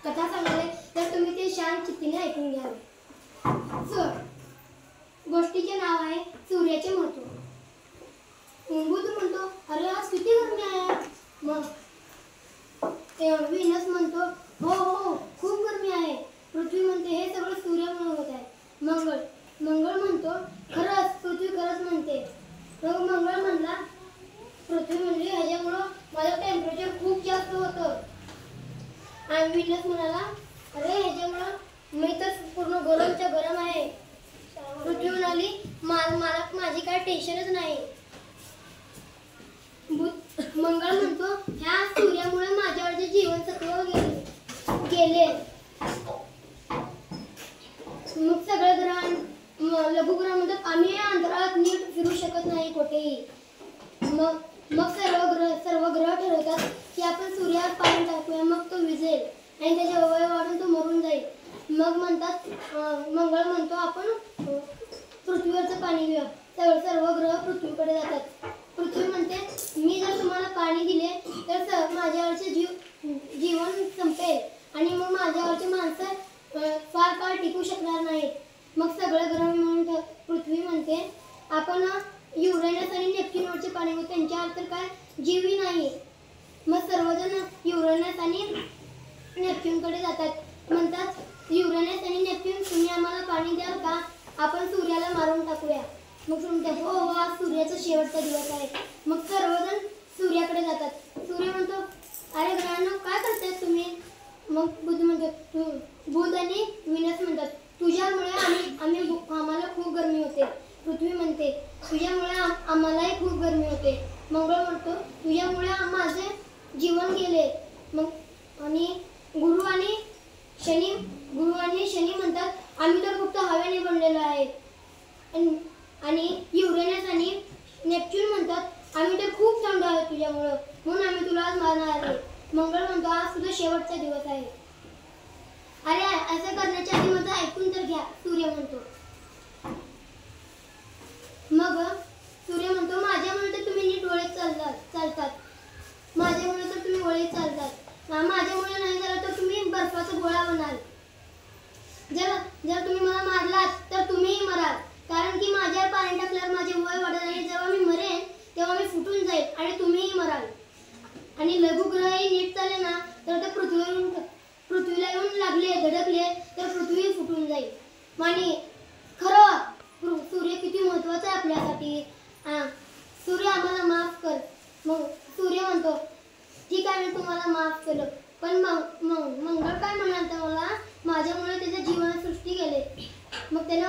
कथा सांगले तर तुम्ही ते शांत चित्तीने ऐकून घ्यावे. गोष्टीचे नाव आहे सूर्याचे महत्त्व. बुध म्हणतो, अरे आज किती गरमी आहे. मग व्हीनस म्हणतो, हो हो खूप गरमी आहे. पृथ्वी म्हणते, हे सगळं सूर्यामुळे होत आहे. मंगळ म्हणतो, खरंच पृथ्वी खरंच म्हणते. मग मंगळ म्हणला, पृथ्वी म्हणली, ह्याच्यामुळं माझं टेम्परेचर खूप जास्त होतं. आणि व्हीनस म्हणाला, अरे ह्याच्यामुळं मी तर पूर्ण गरमच्या गरम आहे. पृथ्वी म्हणाली, मला माझी काय टेन्शनच नाही. मंगळ म्हणतो, ह्या सूर्यामुळे माझ्यावरचे जीवनसत्व गेले. मग सगळे ग्रह लघुग्रह म्हणतात, आम्ही अंतराळात नीट फिरू शकत नाही कुठेही. मग सर्व ग्रह ठरवतात की आपण सूर्यावर पाणी टाकूया, मग तो विझेल आणि त्याचे अवयव वाढून तो मरून जाईल. मग म्हणतात, मंगळ म्हणतो, आपण पृथ्वीवरचं पाणी घेऊया. सर्व ग्रह पृथ्वीकडे जातात. पृथ्वी म्हणते, मी जर तुम्हाला पाणी दिले तर माझ्यावरचे जीवन संपेल आणि मग माझ्यावरचे माणसं फार काळ टिकू शकणार नाहीत. मग सगळे ग्रह मिळून पृथ्वी म्हणते, आपण युरेनस आणि नेपच्यूनवरचे पाणी घेऊ, त्यांच्यावर तर काय जीवही नाही. मग सर्वजण युरेनस आणि नेपच्यूनकडे जातात. म्हणतात, युरेनस आणि नेपच्यून, तुम्ही आम्हाला पाणी द्याल का? आपण सूर्याला मारून टाकूया. मग म्हणते, हो हो आज सूर्याचा शेवटचा दिवस आहे. मग सर्वजण सूर्याकडे जातात. सूर्य म्हणतो, अरे ग्रहांनो काय करताय तुम्ही? मग बुध म्हणतो, बुध आणि व्हीनस म्हणतात, तुझ्यामुळे आम्हाला खूप गरमी होते. पृथ्वी म्हणते, तुझ्यामुळे आम्हालाही खूप गरमी होते. मंगळ म्हणतो, तुझ्यामुळे माझे जीवन गेले. मग आणि गुरु आणि शनी म्हणतात, आम्ही तर फक्त हवेने बनलेलो आहे. आणि युरेनस आणि नेपच्यून म्हणतात, आम्ही तर खूप थंड आहे तुझ्यामुळं, म्हणून आम्ही तुला आज मारणार आहे. मंगळ म्हणतो, आज तुझा शेवटचा दिवस आहे. अरे असं करण्याच्या आधी माझं ऐकून तर घ्या. सूर्य म्हणतो, मग सूर्य म्हणतो, माझ्यामुळे तर तुम्ही नीट वळीत चालतात. माझ्यामुळे तर तुम्ही वळीत चालतात. माझ्यामुळे नाही झालं तर तुम्ही बर्फाचा गोळा बनाल. जर तुम्ही मला मारलात तर तुम्हीही मराल, कारण की माझ्यावर पाणी टाकल्यावर माझे वय वाढत नाही. जेव्हा मी मरेन तेव्हा मी फुटून जाईल आणि तुम्हीही मराल. आणि लघुग्रहही नीट चालले ना तर ते पृथ्वीला येऊन लागले, धडकले तर पृथ्वी फुटून जाईल. आणि खरं सूर्य किती महत्वाचा आहे आपल्यासाठी. सूर्य आम्हाला माफ कर. मग सूर्य म्हणतो, ठीक आहे, मी तुम्हाला माफ केलं. पण मंगळ काय म्हणाल तर मला, माझ्यामुळे त्याच्या जीवनसृष्टी गेले. मग त्याला